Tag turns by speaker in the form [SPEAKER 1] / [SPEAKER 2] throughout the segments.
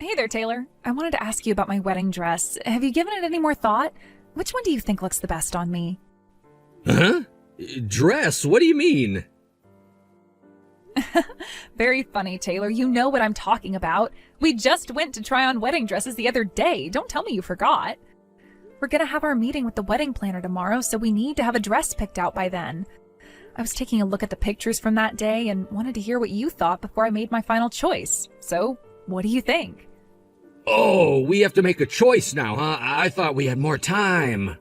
[SPEAKER 1] Hey there, Taylor. I wanted to ask you about my wedding dress. Have you given it any more thought? Which one do you think looks the best on me?
[SPEAKER 2] Huh? Dress? What do you mean?
[SPEAKER 1] Very funny, Taylor. You know what I'm talking about. We just went to try on wedding dresses the other day. Don't tell me you forgot. We're gonna have our meeting with the wedding planner tomorrow, so we need to have a dress picked out by then. I was taking a look at the pictures from that day and wanted to hear what you thought before I made my final choice. So, what do you think?
[SPEAKER 2] Oh, we have to make a choice now, huh? I thought we had more time.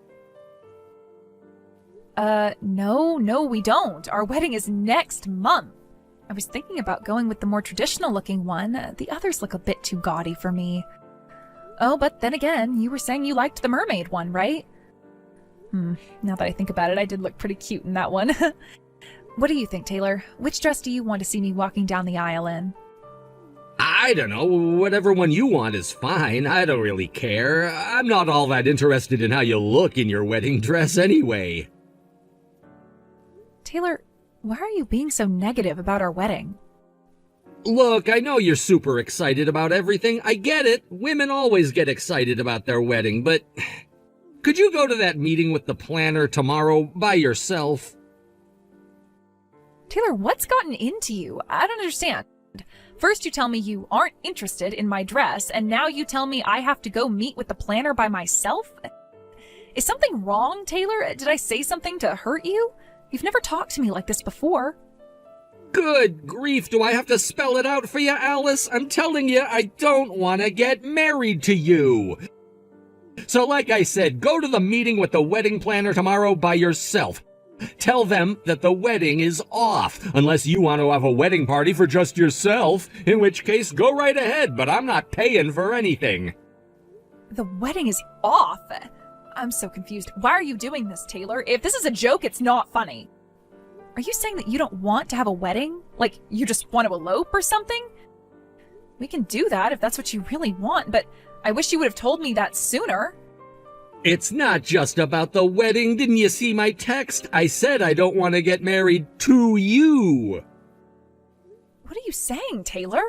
[SPEAKER 1] No, we don't. Our wedding is next month. I was thinking about going with the more traditional looking one. The others look a bit too gaudy for me. Oh, but then again, you were saying you liked the mermaid one, right? Now that I think about it, I did look pretty cute in that one. What do you think, Taylor? Which dress do you want to see me walking down the aisle in?
[SPEAKER 2] I don't know. Whatever one you want is fine. I don't really care. I'm not all that interested in how you look in your wedding dress anyway.
[SPEAKER 1] Taylor, why are you being so negative about our wedding?
[SPEAKER 2] Look, I know you're super excited about everything. I get it. Women always get excited about their wedding, but could you go to that meeting with the planner tomorrow by yourself?
[SPEAKER 1] Taylor, what's gotten into you? I don't understand. First you tell me you aren't interested in my dress, and now you tell me I have to go meet with the planner by myself? Is something wrong, Taylor? Did I say something to hurt you? You've never talked to me like this before.
[SPEAKER 2] Good grief, do I have to spell it out for you, Alice? I'm telling you, I don't want to get married to you. So like I said, go to the meeting with the wedding planner tomorrow by yourself. Tell them that the wedding is off, unless you want to have a wedding party for just yourself, in which case go right ahead, but I'm not paying for anything.
[SPEAKER 1] The wedding is off? I'm so confused. Why are you doing this, Taylor? If this is a joke, it's not funny. Are you saying that you don't want to have a wedding? Like, you just want to elope or something? We can do that if that's what you really want, but I wish you would have told me that sooner.
[SPEAKER 2] It's not just about the wedding. Didn't you see my text? I said I don't want to get married to you.
[SPEAKER 1] What are you saying, Taylor?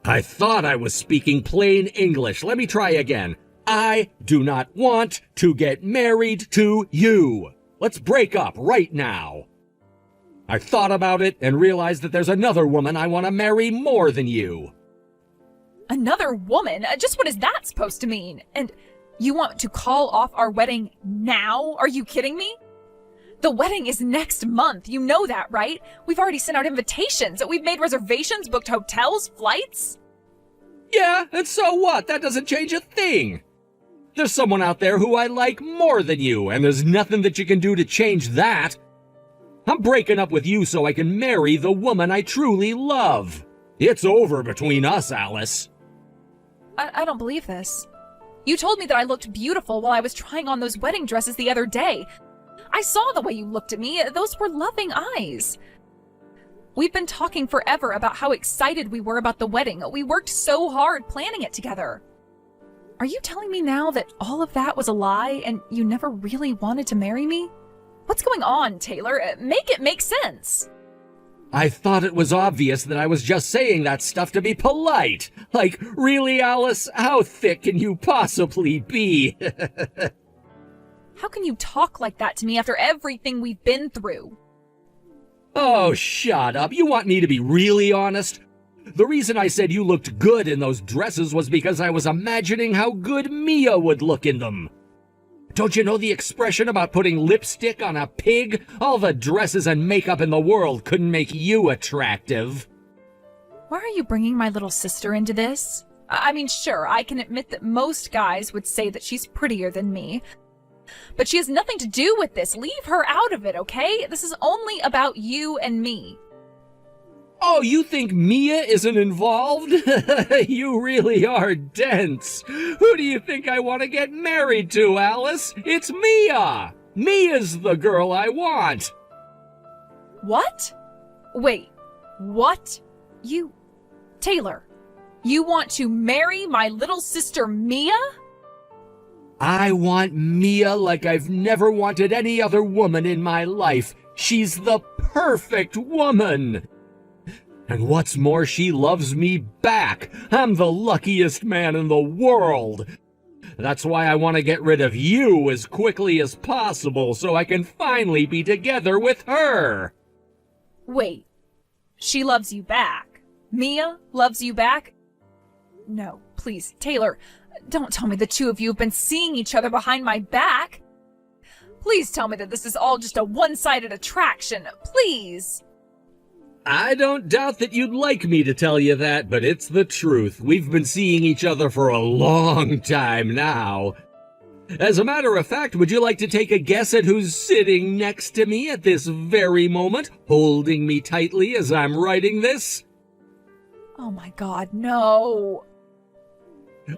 [SPEAKER 2] I thought I was speaking plain English. Let me try again. I do not want to get married to you. Let's break up right now. I thought about it and realized that there's another woman I want to marry more than you.
[SPEAKER 1] Another woman? Just what is that supposed to mean? And you want to call off our wedding now? Are you kidding me? The wedding is next month. You know that, right? We've already sent out invitations. We've made reservations, booked hotels, flights.
[SPEAKER 2] Yeah, and so what? That doesn't change a thing. There's someone out there who I like more than you, and there's nothing that you can do to change that. I'm breaking up with you so I can marry the woman I truly love. It's over between us, Alice.
[SPEAKER 1] I don't believe this. You told me that I looked beautiful while I was trying on those wedding dresses the other day. I saw the way you looked at me. Those were loving eyes. We've been talking forever about how excited we were about the wedding. We worked so hard planning it together. Are you telling me now that all of that was a lie and you never really wanted to marry me? What's going on, Taylor? Make it make sense.
[SPEAKER 2] I thought it was obvious that I was just saying that stuff to be polite. Like, really, Alice? How thick can you possibly be?
[SPEAKER 1] How can you talk like that to me after everything we've been through?
[SPEAKER 2] Oh, shut up. You want me to be really honest? The reason I said you looked good in those dresses was because I was imagining how good Mia would look in them. Don't you know the expression about putting lipstick on a pig? All the dresses and makeup in the world couldn't make you attractive.
[SPEAKER 1] Why are you bringing my little sister into this? I mean, sure, I can admit that most guys would say that she's prettier than me. But she has nothing to do with this. Leave her out of it, okay? This is only about you and me.
[SPEAKER 2] Oh, you think Mia isn't involved? You really are dense. Who do you think I want to get married to, Alice? It's Mia! Mia's the girl I want!
[SPEAKER 1] What? Wait, what? Taylor, you want to marry my little sister Mia?
[SPEAKER 2] I want Mia like I've never wanted any other woman in my life. She's the perfect woman! And what's more, she loves me back. I'm the luckiest man in the world. That's why I want to get rid of you as quickly as possible so I can finally be together with her.
[SPEAKER 1] Wait, she loves you back? Mia loves you back? No, please, Taylor, don't tell me the two of you have been seeing each other behind my back. Please tell me that this is all just a one-sided attraction, please.
[SPEAKER 2] I don't doubt that you'd like me to tell you that, but it's the truth. We've been seeing each other for a long time now. As a matter of fact, would you like to take a guess at who's sitting next to me at this very moment, holding me tightly as I'm writing this?
[SPEAKER 1] Oh my God, no.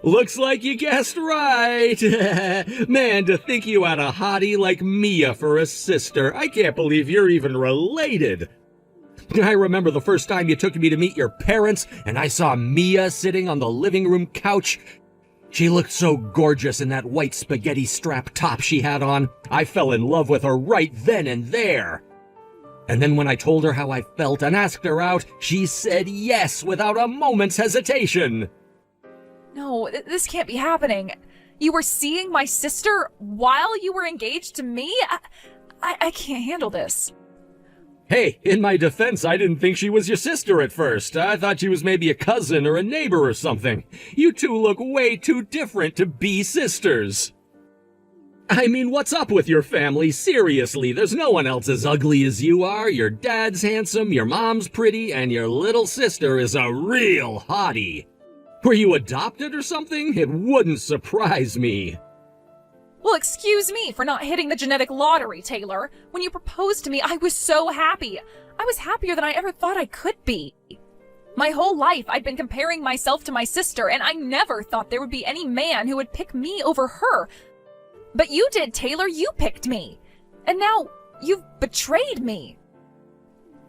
[SPEAKER 2] Looks like you guessed right. Man, to think you had a hottie like Mia for a sister. I can't believe you're even related. I remember the first time you took me to meet your parents, and I saw Mia sitting on the living room couch. She looked so gorgeous in that white spaghetti strap top she had on. I fell in love with her right then and there. And then when I told her how I felt and asked her out, she said yes without a moment's hesitation.
[SPEAKER 1] No, this can't be happening. You were seeing my sister while you were engaged to me? I can't handle this.
[SPEAKER 2] Hey, in my defense, I didn't think she was your sister at first. I thought she was maybe a cousin or a neighbor or something. You two look way too different to be sisters. I mean, what's up with your family? Seriously, there's no one else as ugly as you are. Your dad's handsome, your mom's pretty, and your little sister is a real hottie. Were you adopted or something? It wouldn't surprise me.
[SPEAKER 1] Well, excuse me for not hitting the genetic lottery, Taylor. When you proposed to me, I was so happy. I was happier than I ever thought I could be. My whole life, I'd been comparing myself to my sister, and I never thought there would be any man who would pick me over her. But you did, Taylor. You picked me. And now you've betrayed me.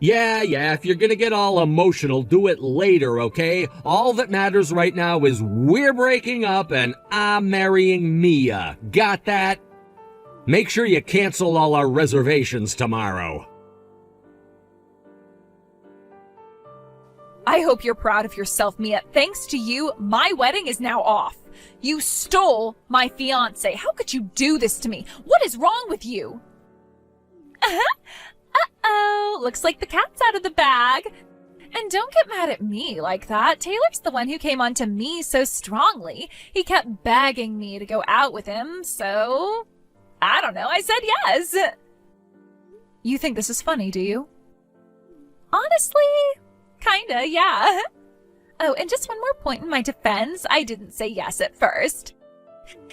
[SPEAKER 2] Yeah, if you're gonna get all emotional, do it later, okay? All that matters right now is we're breaking up and I'm marrying Mia. Got that? Make sure you cancel all our reservations tomorrow.
[SPEAKER 1] I hope you're proud of yourself, Mia. Thanks to you, my wedding is now off. You stole my fiancé. How could you do this to me? What is wrong with you? Uh-oh, looks like the cat's out of the bag. And don't get mad at me like that. Taylor's the one who came on to me so strongly. He kept begging me to go out with him, so I don't know, I said yes. You think this is funny, do you? Honestly, kinda, yeah. Oh, and just one more point in my defense. I didn't say yes at first.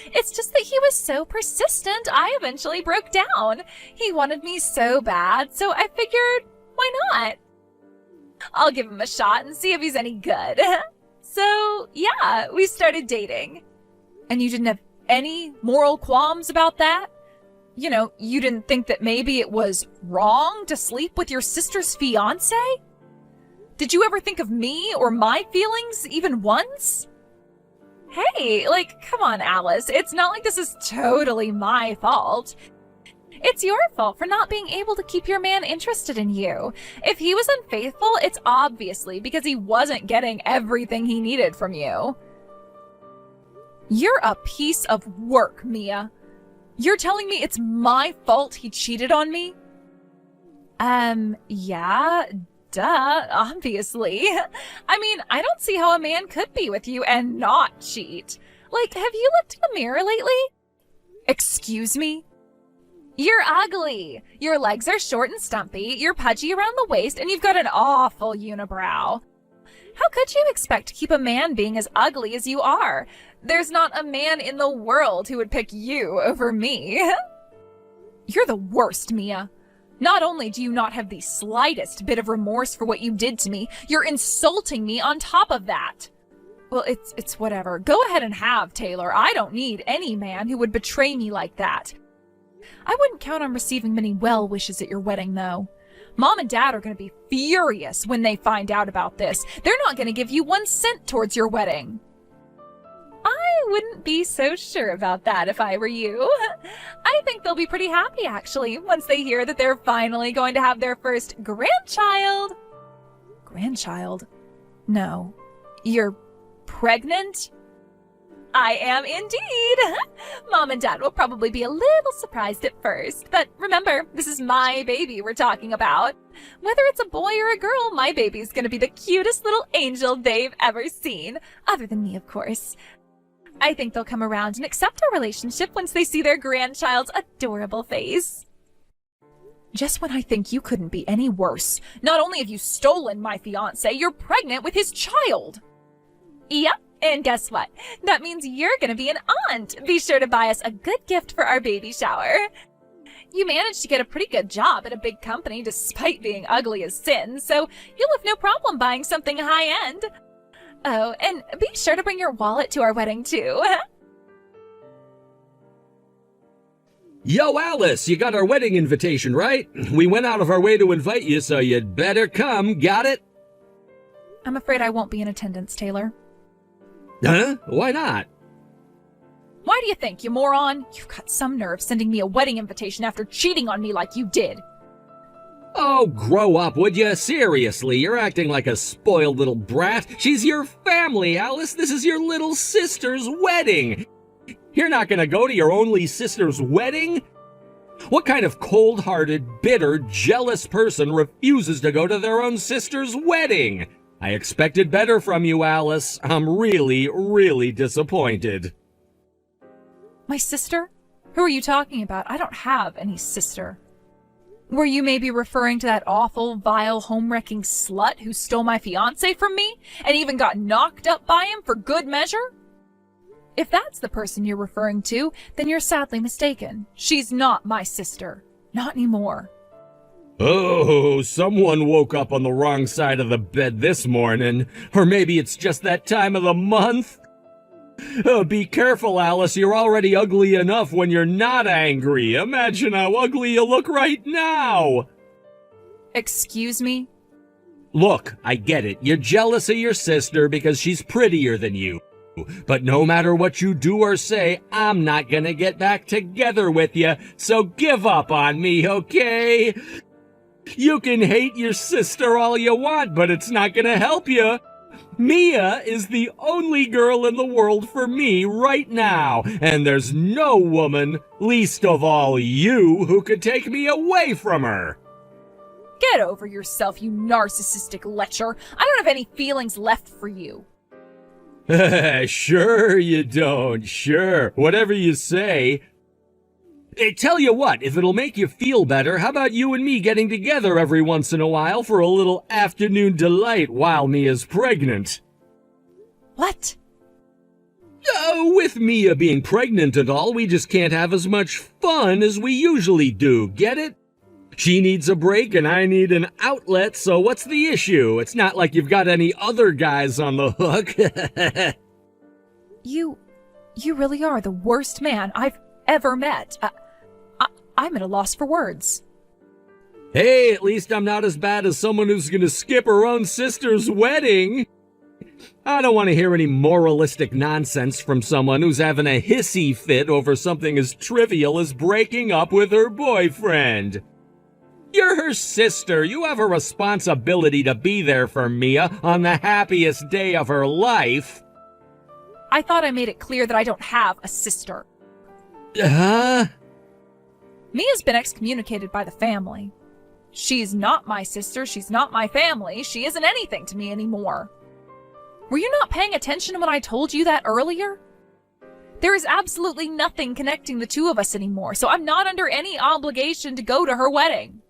[SPEAKER 1] It's just that he was so persistent, I eventually broke down. He wanted me so bad, so I figured, why not? I'll give him a shot and see if he's any good. So, yeah, we started dating. And you didn't have any moral qualms about that? You know, you didn't think that maybe it was wrong to sleep with your sister's fiancé? Did you ever think of me or my feelings even once? Hey, come on, Alice. It's not like this is totally my fault. It's your fault for not being able to keep your man interested in you. If he was unfaithful, it's obviously because he wasn't getting everything he needed from you. You're a piece of work, Mia. You're telling me it's my fault he cheated on me? Yeah. Duh, obviously. I mean, I don't see how a man could be with you and not cheat. Have you looked in the mirror lately? Excuse me? You're ugly. Your legs are short and stumpy, you're pudgy around the waist, and you've got an awful unibrow. How could you expect to keep a man being as ugly as you are? There's not a man in the world who would pick you over me. You're the worst, Mia. Not only do you not have the slightest bit of remorse for what you did to me, you're insulting me on top of that. Well, it's whatever. Go ahead and have, Taylor. I don't need any man who would betray me like that. I wouldn't count on receiving many well wishes at your wedding, though. Mom and Dad are going to be furious when they find out about this. They're not going to give you 1 cent towards your wedding. I wouldn't be so sure about that if I were you. I think they'll be pretty happy, actually, once they hear that they're finally going to have their first grandchild. grandchild. No. You're pregnant? I am indeed. Mom and Dad will probably be a little surprised at first, but remember, this is my baby we're talking about. Whether it's a boy or a girl, my baby's gonna be the cutest little angel they've ever seen. Other than me, of course. I think they'll come around and accept our relationship once they see their grandchild's adorable face. Just when I think you couldn't be any worse, not only have you stolen my fiancé, you're pregnant with his child. Yep. And guess what? That means you're gonna be an aunt. Be sure to buy us a good gift for our baby shower. You managed to get a pretty good job at a big company despite being ugly as sin, so you'll have no problem buying something high-end. Oh, and be sure to bring your wallet to our wedding, too.
[SPEAKER 2] Yo, Alice, you got our wedding invitation, right? We went out of our way to invite you, so you'd better come. Got it?
[SPEAKER 1] I'm afraid I won't be in attendance, Taylor.
[SPEAKER 2] Huh? Why not?
[SPEAKER 1] Why do you think, you moron? You've got some nerve sending me a wedding invitation after cheating on me like you did.
[SPEAKER 2] Oh, grow up, would you? Seriously, you're acting like a spoiled little brat. She's your family, Alice. This is your little sister's wedding. You're not gonna go to your only sister's wedding? What kind of cold-hearted, bitter, jealous person refuses to go to their own sister's wedding? I expected better from you, Alice. I'm really, really disappointed.
[SPEAKER 1] My sister? Who are you talking about? I don't have any sister. Were you maybe referring to that awful, vile, home-wrecking slut who stole my fiancé from me and even got knocked up by him for good measure? If that's the person you're referring to, then you're sadly mistaken. She's not my sister. Not anymore.
[SPEAKER 2] Oh, someone woke up on the wrong side of the bed this morning. Or maybe it's just that time of the month. Oh, be careful, Alice. You're already ugly enough when you're not angry. Imagine how ugly you look right now.
[SPEAKER 1] Excuse me?
[SPEAKER 2] Look, I get it. You're jealous of your sister because she's prettier than you. But no matter what you do or say, I'm not gonna get back together with you. So give up on me, okay? You can hate your sister all you want, but it's not gonna help you. Mia is the only girl in the world for me right now, and there's no woman, least of all you, who could take me away from her.
[SPEAKER 1] Get over yourself, you narcissistic lecher. I don't have any feelings left for you.
[SPEAKER 2] Sure you don't, sure. Whatever you say. Hey, tell you what, if it'll make you feel better, how about you and me getting together every once in a while for a little afternoon delight while Mia's pregnant?
[SPEAKER 1] What?
[SPEAKER 2] With Mia being pregnant and all, we just can't have as much fun as we usually do, get it? She needs a break and I need an outlet, so what's the issue? It's not like you've got any other guys on the hook.
[SPEAKER 1] You really are the worst man I've ever met. I'm at a loss for words.
[SPEAKER 2] Hey, at least I'm not as bad as someone who's gonna skip her own sister's wedding. I don't want to hear any moralistic nonsense from someone who's having a hissy fit over something as trivial as breaking up with her boyfriend. You're her sister. You have a responsibility to be there for Mia on the happiest day of her life.
[SPEAKER 1] I thought I made it clear that I don't have a sister.
[SPEAKER 2] Huh?
[SPEAKER 1] Mia's been excommunicated by the family. She's not my sister, she's not my family, she isn't anything to me anymore. Were you not paying attention when I told you that earlier? There is absolutely nothing connecting the two of us anymore, so I'm not under any obligation to go to her wedding.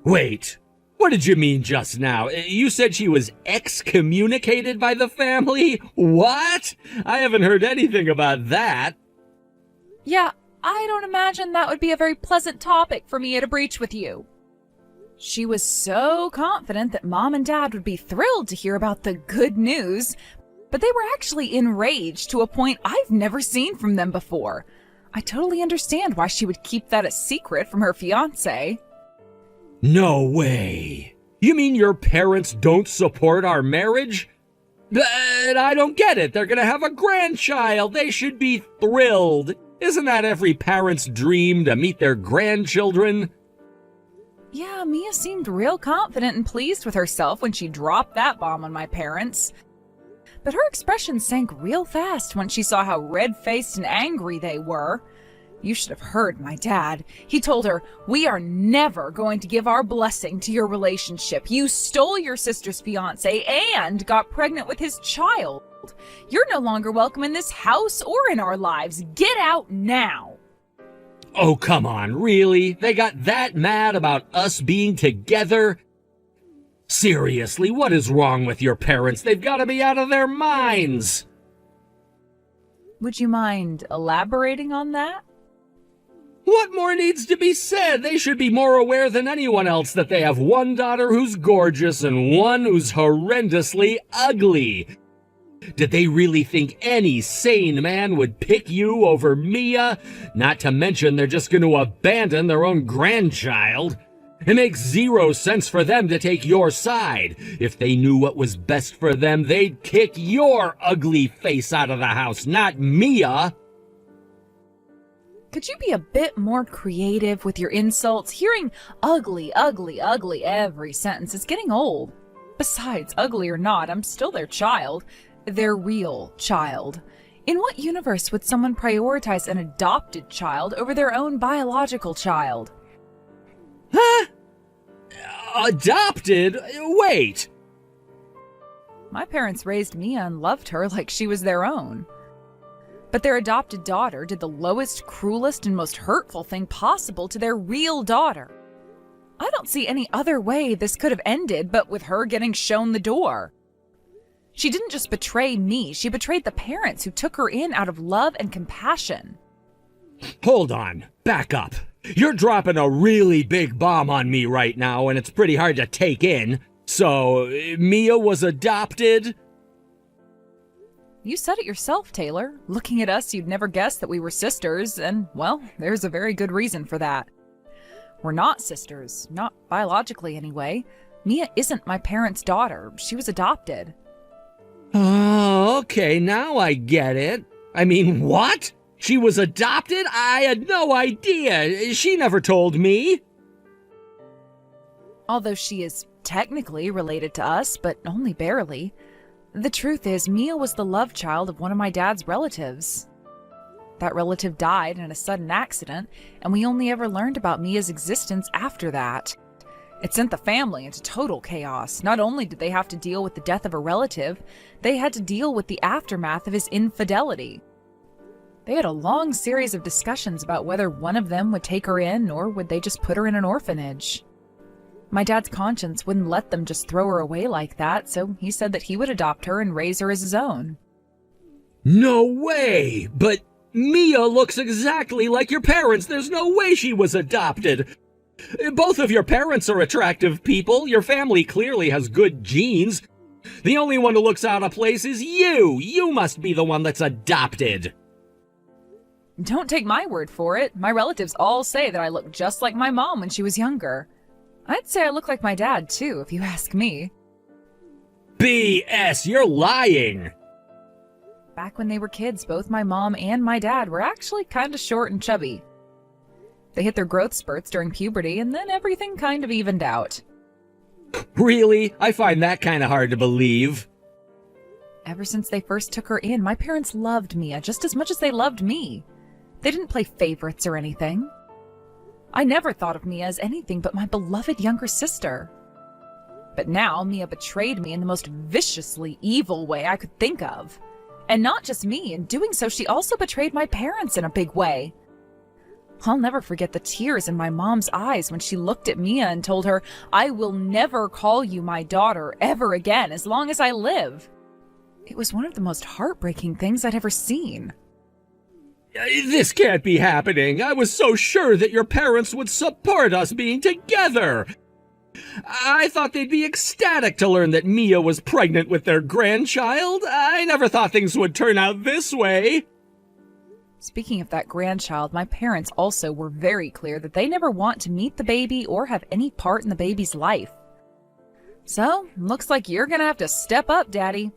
[SPEAKER 2] Wait, what did you mean just now? You said she was excommunicated by the family? What? I haven't heard anything about that.
[SPEAKER 1] Yeah, I don't imagine that would be a very pleasant topic for Mia to breach with you. She was so confident that Mom and Dad would be thrilled to hear about the good news, but they were actually enraged to a point I've never seen from them before. I totally understand why she would keep that a secret from her fiancé.
[SPEAKER 2] No way. You mean your parents don't support our marriage? But I don't get it. They're gonna have a grandchild. They should be thrilled. Isn't that every parent's dream, to meet their grandchildren?
[SPEAKER 1] Yeah, Mia seemed real confident and pleased with herself when she dropped that bomb on my parents. But her expression sank real fast when she saw how red-faced and angry they were. You should have heard my dad. He told her, "We are never going to give our blessing to your relationship. You stole your sister's fiancé and got pregnant with his child. You're no longer welcome in this house or in our lives. Get out now."
[SPEAKER 2] Oh, come on, really? They got that mad about us being together? Seriously, what is wrong with your parents? They've got to be out of their minds.
[SPEAKER 1] Would you mind elaborating on that?
[SPEAKER 2] What more needs to be said? They should be more aware than anyone else that they have one daughter who's gorgeous and one who's horrendously ugly. Did they really think any sane man would pick you over Mia? Not to mention they're just going to abandon their own grandchild. It makes zero sense for them to take your side. If they knew what was best for them, they'd kick your ugly face out of the house, not Mia.
[SPEAKER 1] Could you be a bit more creative with your insults? Hearing ugly, ugly, ugly every sentence is getting old. Besides, ugly or not, I'm still their child. Their real child. In what universe would someone prioritize an adopted child over their own biological child?
[SPEAKER 2] Huh? Adopted? Wait.
[SPEAKER 1] My parents raised Mia and loved her like she was their own. But their adopted daughter did the lowest, cruelest, and most hurtful thing possible to their real daughter. I don't see any other way this could have ended but with her getting shown the door. She didn't just betray me, she betrayed the parents who took her in out of love and compassion.
[SPEAKER 2] Hold on, back up. You're dropping a really big bomb on me right now, and it's pretty hard to take in. So, Mia was adopted?
[SPEAKER 1] You said it yourself, Taylor. Looking at us, you'd never guess that we were sisters, and, well, there's a very good reason for that. We're not sisters, not biologically anyway. Mia isn't my parents' daughter. She was adopted.
[SPEAKER 2] Oh, okay, now I get it. I mean, what? She was adopted? I had no idea. She never told me.
[SPEAKER 1] Although she is technically related to us, but only barely. The truth is, Mia was the love child of one of my dad's relatives. That relative died in a sudden accident, and we only ever learned about Mia's existence after that. It sent the family into total chaos. Not only did they have to deal with the death of a relative, they had to deal with the aftermath of his infidelity. They had a long series of discussions about whether one of them would take her in or would they just put her in an orphanage. My dad's conscience wouldn't let them just throw her away like that, so he said that he would adopt her and raise her as his own.
[SPEAKER 2] No way! But Mia looks exactly like your parents. There's no way she was adopted. Both of your parents are attractive people. Your family clearly has good genes. The only one who looks out of place is you. You must be the one that's adopted.
[SPEAKER 1] Don't take my word for it. My relatives all say that I look just like my mom when she was younger. I'd say I look like my dad, too, if you ask me.
[SPEAKER 2] BS, you're lying.
[SPEAKER 1] Back when they were kids, both my mom and my dad were actually kind of short and chubby. They hit their growth spurts during puberty, and then everything kind of evened out.
[SPEAKER 2] Really? I find that kind of hard to believe.
[SPEAKER 1] Ever since they first took her in, my parents loved Mia just as much as they loved me. They didn't play favorites or anything. I never thought of Mia as anything but my beloved younger sister. But now, Mia betrayed me in the most viciously evil way I could think of. And not just me, in doing so, she also betrayed my parents in a big way. I'll never forget the tears in my mom's eyes when she looked at Mia and told her, "I will never call you my daughter ever again as long as I live." It was one of the most heartbreaking things I'd ever seen.
[SPEAKER 2] This can't be happening. I was so sure that your parents would support us being together. I thought they'd be ecstatic to learn that Mia was pregnant with their grandchild. I never thought things would turn out this way.
[SPEAKER 1] Speaking of that grandchild, my parents also were very clear that they never want to meet the baby or have any part in the baby's life. So, looks like you're gonna have to step up, Daddy.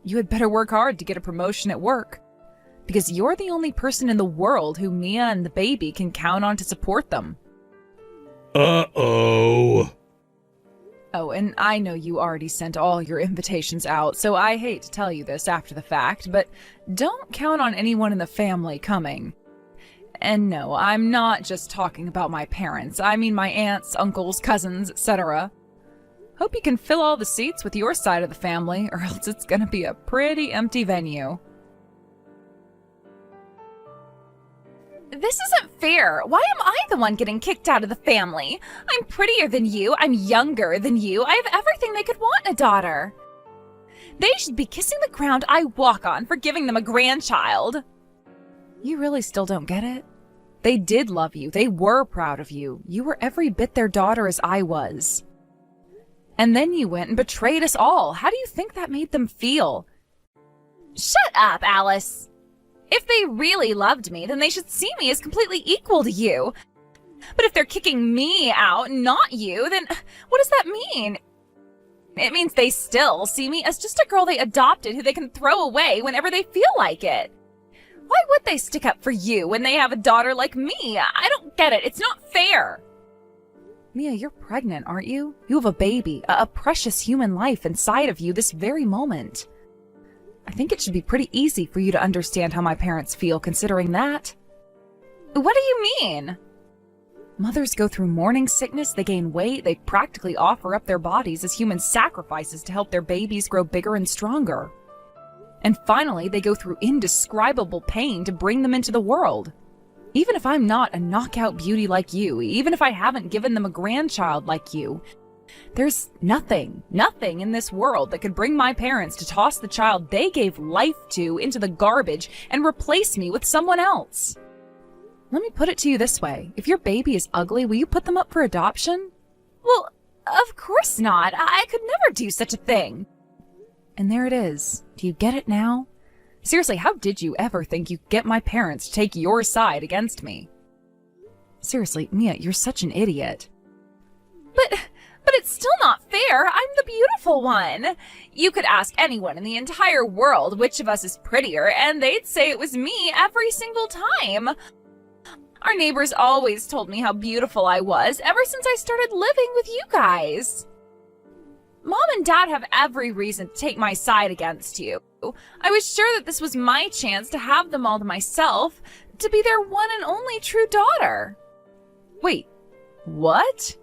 [SPEAKER 1] You had better work hard to get a promotion at work. Because you're the only person in the world who Mia and the baby can count on to support them.
[SPEAKER 2] Uh-oh.
[SPEAKER 1] Oh, and I know you already sent all your invitations out, so I hate to tell you this after the fact, but don't count on anyone in the family coming. And no, I'm not just talking about my parents. I mean my aunts, uncles, cousins, etc. Hope you can fill all the seats with your side of the family, or else it's gonna be a pretty empty venue. This isn't fair. Why am I the one getting kicked out of the family? I'm prettier than you, I'm younger than you, I have everything they could want in a daughter. They should be kissing the ground I walk on for giving them a grandchild. You really still don't get it? They did love you, they were proud of you. You were every bit their daughter as I was. And then you went and betrayed us all. How do you think that made them feel? Shut up, Alice. If they really loved me, then they should see me as completely equal to you. But if they're kicking me out, not you, then what does that mean? It means they still see me as just a girl they adopted who they can throw away whenever they feel like it. Why would they stick up for you when they have a daughter like me? I don't get it. It's not fair. Mia, you're pregnant, aren't you? You have a baby, a precious human life inside of you this very moment. I think it should be pretty easy for you to understand how my parents feel considering that. What do you mean? Mothers go through morning sickness, they gain weight, they practically offer up their bodies as human sacrifices to help their babies grow bigger and stronger. And finally, they go through indescribable pain to bring them into the world. Even if I'm not a knockout beauty like you, even if I haven't given them a grandchild like you, there's nothing in this world that could bring my parents to toss the child they gave life to into the garbage and replace me with someone else. Let me put it to you this way. If your baby is ugly, will you put them up for adoption? Well, of course not. I could never do such a thing. And there it is. Do you get it now? Seriously, how did you ever think you'd get my parents to take your side against me? Seriously, Mia, you're such an idiot. But it's still not fair. I'm the beautiful one. You could ask anyone in the entire world which of us is prettier, and they'd say it was me every single time. Our neighbors always told me how beautiful I was ever since I started living with you guys. Mom and Dad have every reason to take my side against you. I was sure that this was my chance to have them all to myself, to be their one and only true daughter. Wait, what?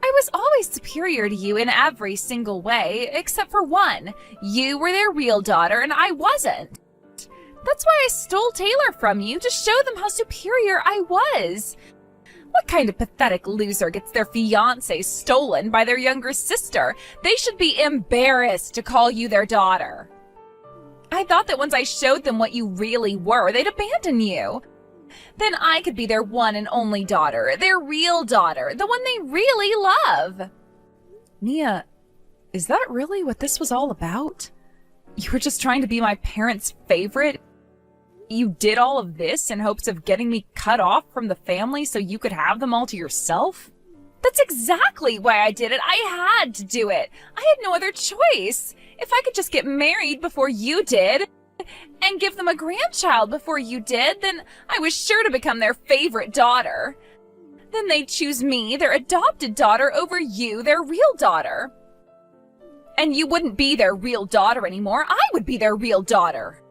[SPEAKER 1] I was always superior to you in every single way, except for one. You were their real daughter and I wasn't. That's why I stole Taylor from you, to show them how superior I was. What kind of pathetic loser gets their fiancé stolen by their younger sister? They should be embarrassed to call you their daughter. I thought that once I showed them what you really were, they'd abandon you. Then I could be their one and only daughter, their real daughter, the one they really love. Mia, is that really what this was all about? You were just trying to be my parents' favorite? You did all of this in hopes of getting me cut off from the family so you could have them all to yourself? That's exactly why I did it. I had to do it. I had no other choice. If I could just get married before you did and give them a grandchild before you did, then I was sure to become their favorite daughter. Then they'd choose me, their adopted daughter, over you, their real daughter. And you wouldn't be their real daughter anymore. I would be their real daughter.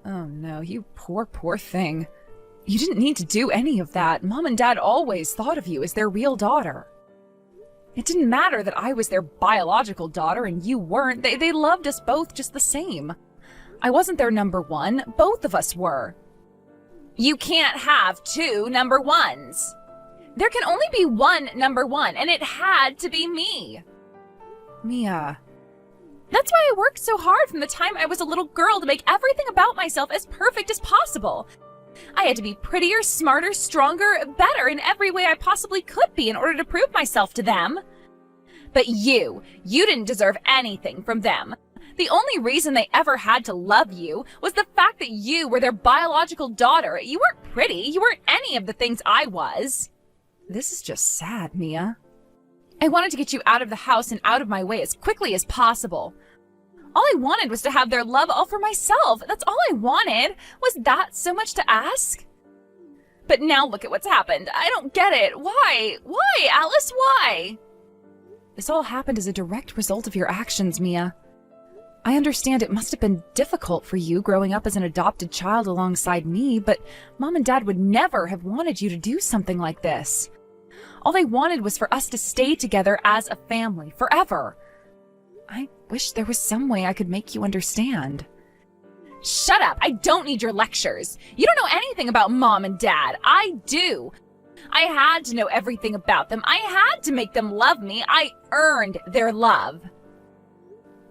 [SPEAKER 1] Oh no, you poor thing. You didn't need to do any of that. Mom and Dad always thought of you as their real daughter. It didn't matter that I was their biological daughter and you weren't. They loved us both just the same. I wasn't their number one. Both of us were. You can't have two number ones. There can only be one number one, and it had to be me. Mia. That's why I worked so hard from the time I was a little girl to make everything about myself as perfect as possible. I had to be prettier, smarter, stronger, better in every way I possibly could be in order to prove myself to them. But you didn't deserve anything from them. The only reason they ever had to love you was the fact that you were their biological daughter. You weren't pretty. You weren't any of the things I was. This is just sad, Mia. I wanted to get you out of the house and out of my way as quickly as possible. All I wanted was to have their love all for myself. That's all I wanted. Was that so much to ask? But now look at what's happened. I don't get it. Why? Why, Alice? Why? This all happened as a direct result of your actions, Mia. I understand it must have been difficult for you growing up as an adopted child alongside me, but Mom and Dad would never have wanted you to do something like this. All they wanted was for us to stay together as a family, forever. I wish there was some way I could make you understand. Shut up! I don't need your lectures. You don't know anything about Mom and Dad. I do. I had to know everything about them. I had to make them love me. I earned their love.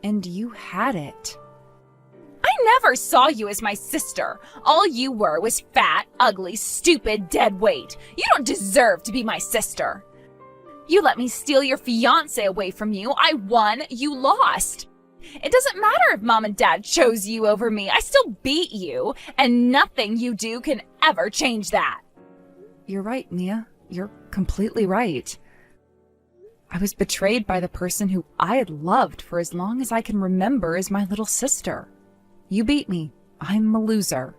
[SPEAKER 1] And you had it. I never saw you as my sister. All you were was fat, ugly, stupid, dead weight. You don't deserve to be my sister. You let me steal your fiancé away from you. I won, you lost. It doesn't matter if Mom and Dad chose you over me. I still beat you, and nothing you do can ever change that. You're right, Mia. You're completely right. I was betrayed by the person who I had loved for as long as I can remember as my little sister. You beat me. I'm a loser.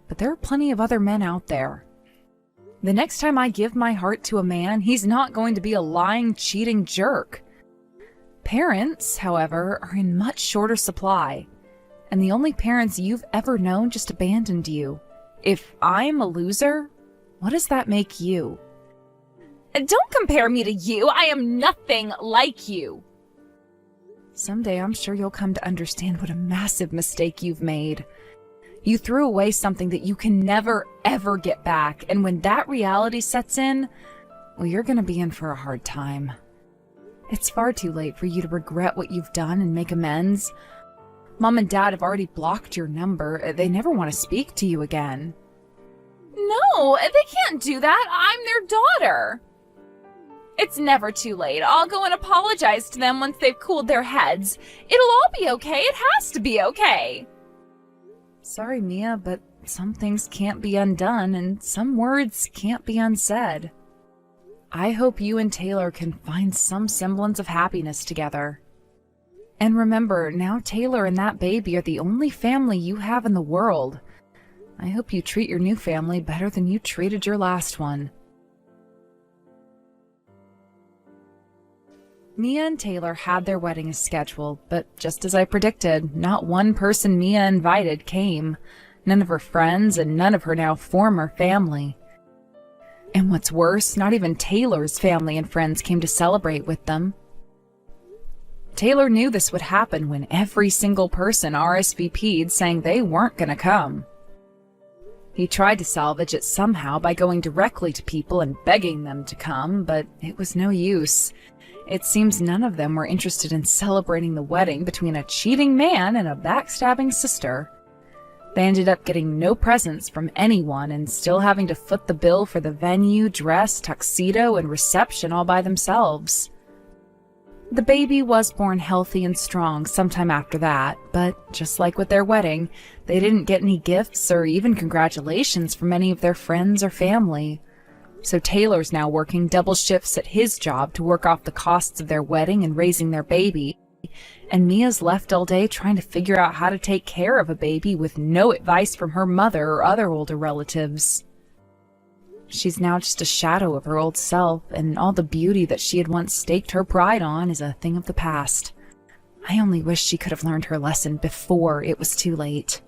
[SPEAKER 1] But there are plenty of other men out there. The next time I give my heart to a man, he's not going to be a lying, cheating jerk. Parents, however, are in much shorter supply. And the only parents you've ever known just abandoned you. If I'm a loser, what does that make you? Don't compare me to you. I am nothing like you. Someday I'm sure you'll come to understand what a massive mistake you've made. You threw away something that you can never, ever get back. And when that reality sets in, well, you're going to be in for a hard time. It's far too late for you to regret what you've done and make amends. Mom and Dad have already blocked your number. They never want to speak to you again. No, they can't do that. I'm their daughter. It's never too late. I'll go and apologize to them once they've cooled their heads. It'll all be okay. It has to be okay. Sorry, Mia, but some things can't be undone and some words can't be unsaid. I hope you and Taylor can find some semblance of happiness together. And remember, now Taylor and that baby are the only family you have in the world. I hope you treat your new family better than you treated your last one. Mia and Taylor had their wedding as scheduled, but just as I predicted, not one person Mia invited came. None of her friends and none of her now former family. And what's worse, not even Taylor's family and friends came to celebrate with them. Taylor knew this would happen when every single person RSVP'd saying they weren't going to come. He tried to salvage it somehow by going directly to people and begging them to come, but it was no use. It seems none of them were interested in celebrating the wedding between a cheating man and a backstabbing sister. They ended up getting no presents from anyone and still having to foot the bill for the venue, dress, tuxedo, and reception all by themselves. The baby was born healthy and strong sometime after that, but just like with their wedding, they didn't get any gifts or even congratulations from any of their friends or family. So Taylor's now working double shifts at his job to work off the costs of their wedding and raising their baby, and Mia's left all day trying to figure out how to take care of a baby with no advice from her mother or other older relatives. She's now just a shadow of her old self, and all the beauty that she had once staked her pride on is a thing of the past. I only wish she could have learned her lesson before it was too late.